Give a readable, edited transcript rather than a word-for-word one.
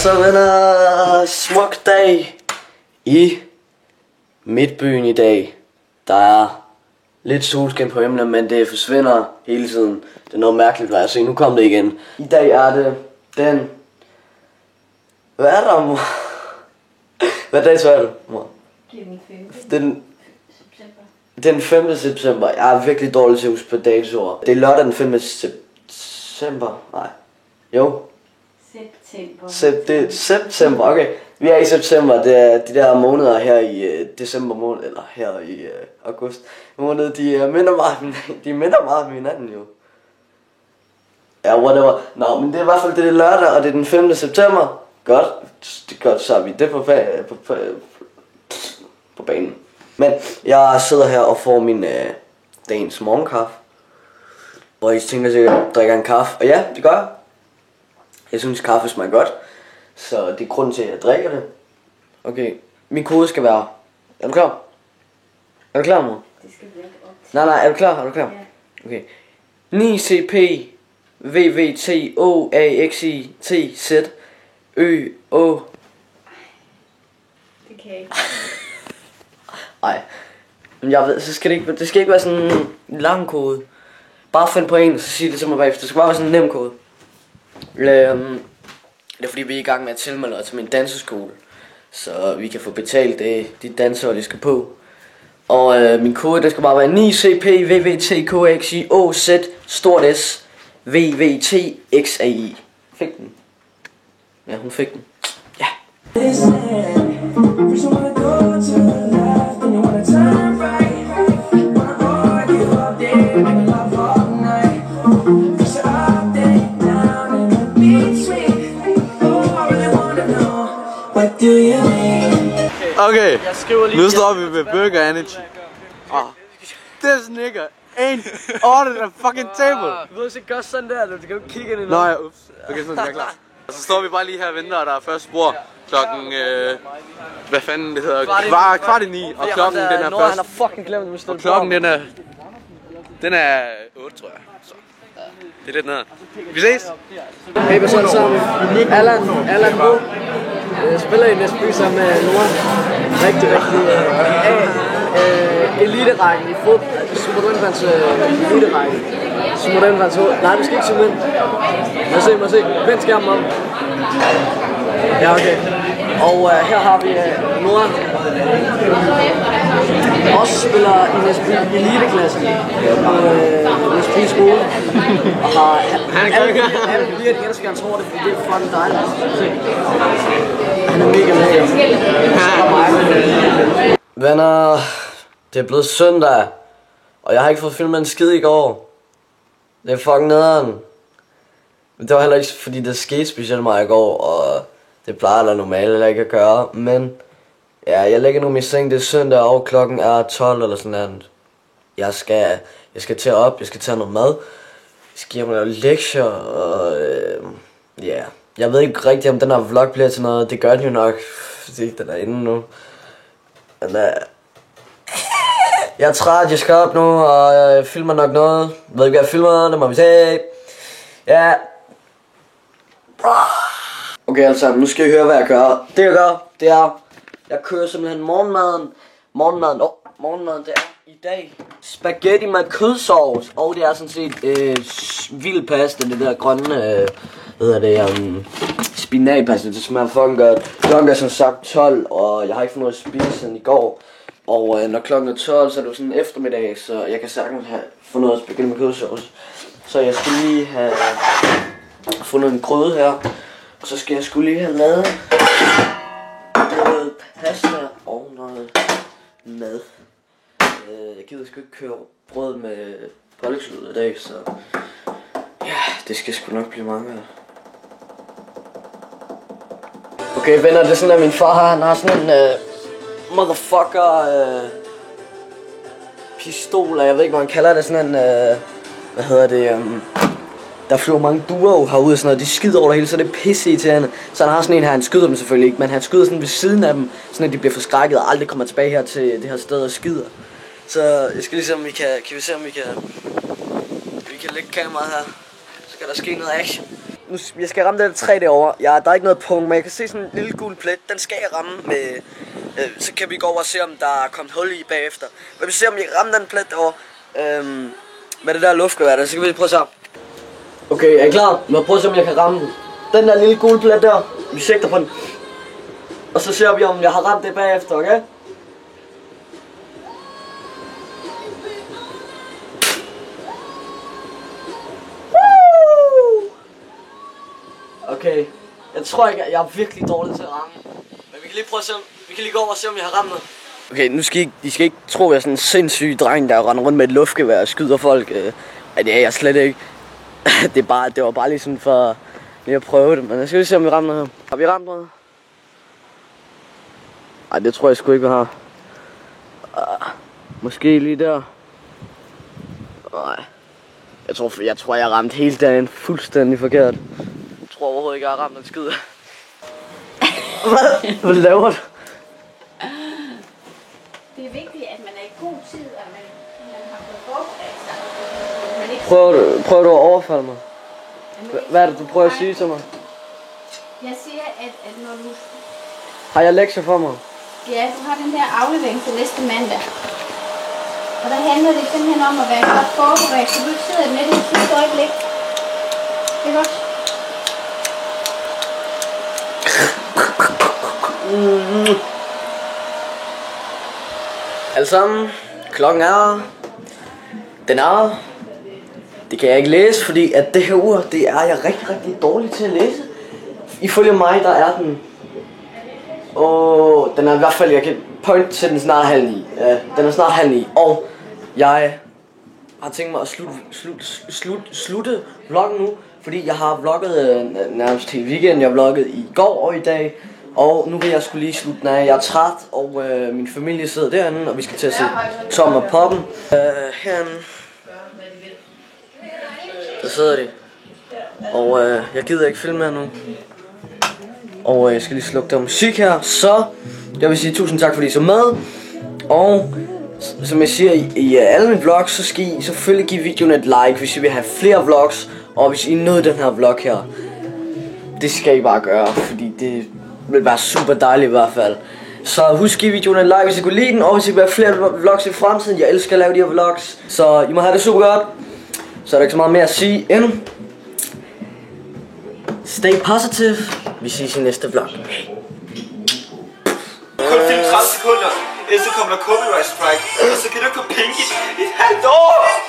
så venner, smuk dag i midtbyen i dag. Der er lidt solskin på himlen, men det forsvinder hele tiden. Det er noget mærkeligt vejr, så nu kom det igen. I dag er det den... Hvad er der, mor? Hvad dato er det, mor? Det er den 5. september. Den 5. september. Jeg er virkelig dårlig til at huske på datoer. Det er lørdag den 5. september. Nej. Jo. September, okay. Vi er i september, det er de der måneder her i december måned, eller her i august måned, de minder meget om hinanden jo. Ja, whatever. Nå, men det er i hvert fald det er lørdag, og det er den 5. september. Godt, så har vi det på banen. Men jeg sidder her og får min dagens morgenkaffe. Og I tænker sikkert, at jeg drikker en kaffe, og ja, det gør jeg. Jeg synes kaffe smager godt, så det er grunden til at jeg drikker det. Okay, min kode skal være... Er du klar? Er du klar, mor? Det skal være op til. Nej, er du klar? Ja. Okay. 9CP VVT OAXI TZ Ø Å. Det kan jeg ikke. Ej. Men jeg ved, så skal det skal ikke være sådan en lang kode. Bare find på en, og så sig det til mig bagefter. Det skal bare være sådan en nem kode. Det er fordi vi er i gang med at tilmelde os til min danseskole, så vi kan få betalt de dansere, de skal på. Og min kode, det skal bare være 9CP VVT KXI OZ stort S VVT XAI. Fik den? Ja, hun fik den. Ja. Okay, nu står vi ved Burger Energy. This nigga ain't ordered a fucking table. Du ved så godt sådan der, du kan jo kigge ind i Nå ja, ups. Okay, sådan er jeg klar. Og så står vi bare lige her og venter, og der er først bord klokken, hvad fanden det hedder, kvart i 9, og klokken den er først. Han har fucking glemt at bestille. Og klokken den er 8, tror jeg. Så det er lidt ned. Vi ses. Hey, hvad så alle sammen? Allan Bo. Jeg spiller i Næsby sammen med Nora. Rigtig eliterækken i fodbold. Superdenvands eliterækken. Superdenvands nej, du skal ikke zoome ind. Må se. Vend skærmen om. Ja, okay. Og her har vi Nora. Også spiller i Næsby eliteklassen på Næsby skole. Og har alle bliver de elsker, han tror det, fordi det er fucking dejligt. Han er mega lækker. Venner, det er blevet søndag, og jeg har ikke fået filmet en skid i går. Det er fucking nederen. Men det var heller ikke fordi det skete specielt meget i går, og det plejer der normalt heller ikke at gøre. Men ja, jeg ligger nu i min seng, det er søndag, og klokken er 12 eller sådan noget. Jeg skal til op, jeg skal tage noget mad. Jeg skal hjem og lave lektier, og ja. Jeg ved ikke rigtigt, om den her vlog bliver til noget. Det gør den jo nok, fordi den er inde nu. Men jeg er træt, jeg skal op nu, og jeg filmer nok noget. Jeg ved ikke, hvad jeg filmer, det må vi se. Ja. Okay, altså, nu skal I høre, hvad jeg gør. Det jeg gør, det er, jeg kører simpelthen morgenmaden. Morgenmaden, det er i dag spaghetti med kødsovs. Og det er sådan set vild pasta, det der grønne, spinatpasta. Det smager fucking godt. Klokken er som sagt 12, og jeg har ikke fået noget at spise siden i går. Og når klokken er 12, så er det jo sådan en eftermiddag, så jeg kan sagtens have fundet noget spaghetti med kødsovs. Så jeg skulle lige have fundet en gryde her. Og så skal jeg skulle lige have lavet noget pasta og noget mad. Jeg gider sgu ikke køre brød med pålægslud i dag, så ja, det skal sgu nok blive mange. Okay venner, det er sådan at min far har, han har sådan en motherfucker pistol, jeg ved ikke hvad man kalder det, sådan en der flyver mange duer herude og sådan noget, de skider over det hele, så det er pisse irriterende. Så han har sådan en her, han skyder dem selvfølgelig ikke, men han skyder sådan ved siden af dem, sådan at de bliver forskrækket og aldrig kommer tilbage her til det her sted og skider. Så jeg skal lige se om vi kan vi se om vi kan lægge kameraet her, så skal der ske noget action. nu, jeg skal ramme den træ derovre. Ja, der er ikke noget punkt, men jeg kan se sådan en lille gul plet. Den skal jeg ramme med... så kan vi gå over og se, om der er kommet hul i bagefter. Men vi ser, om jeg kan ramme den plet derovre. Med det der luftgevær der, så kan vi prøve at se. Okay, er I klar? Nu prøver at se, om jeg kan ramme den. Den der lille gule plet der. Vi sigter på den. Og så ser vi, om jeg har ramt det bagefter, okay? Okay, jeg tror ikke, jeg er virkelig dårlig til at ramme. Men vi kan lige prøve at se, vi kan lige gå over og se, om jeg har ramt noget. Okay, nu skal de skal ikke tro, at jeg er sådan en sindssyg dreng, der render rundt med et luftgevær og skyder folk. Det er jeg slet ikke. Det var bare lige sådan for lige at prøve det. Men jeg skal lige se, om vi rammer noget her. Har vi ramt noget? Ej, det tror jeg sgu ikke, vi har. Måske lige der. Nej. Jeg tror, jeg har ramt hele dagen fuldstændig forkert. Jeg tror overhovedet ikke, jeg har ramt en skid. Hvad laver du? Det er vigtigt, at man er i god tid, og man har fået forberedt sig. Prøver du at overfalde mig? Hvad er det, du prøver at sige til mig? Jeg siger, at når du... Har jeg lektier for mig? Ja, du har den der aflevering til næste mandag. Og der handler det simpelthen om at være godt forberedt, så du ikke sidder med det i sidste øjeblik. Det er godt. Alle sammen, klokken er... Den er... Det kan jeg ikke læse, fordi at det her ur, det er jeg rigtig, rigtig dårlig til at læse. Ifølge mig, der er den... den er i hvert fald, jeg kan point til den snart 8:30. Den er snart 8:30, og jeg har tænkt mig at slutte vloggen nu, fordi jeg har vlogget nærmest hele weekenden. Jeg har vlogget i går og i dag, og nu vil jeg skulle lige slutte den af. Jeg er træt, og min familie sidder derinde, og vi skal til at se Tom og Poppen. Herinde, der sidder de, og jeg gider ikke filme mere nu. Og jeg skal lige slukke der musik her, så jeg vil sige tusind tak fordi I så med. Og som jeg siger i alle mine vlogs, så skal I selvfølgelig give videoen et like, hvis I vil have flere vlogs. Og hvis I nød den her vlog her, det skal I bare gøre, fordi det vil være super dejligt i hvert fald. Så husk at give videoen et like, hvis I kunne lide den, og hvis I vil have flere vlogs i fremtiden. Jeg elsker at lave de her vlogs, så I må have det super godt. Så er der ikke så meget mere at sige end stay positive. Vi ses i næste vlog. Kun film 30 sekunder, ellers så kommer der copyright strike, og så kan du ikke få penge i et halvt år!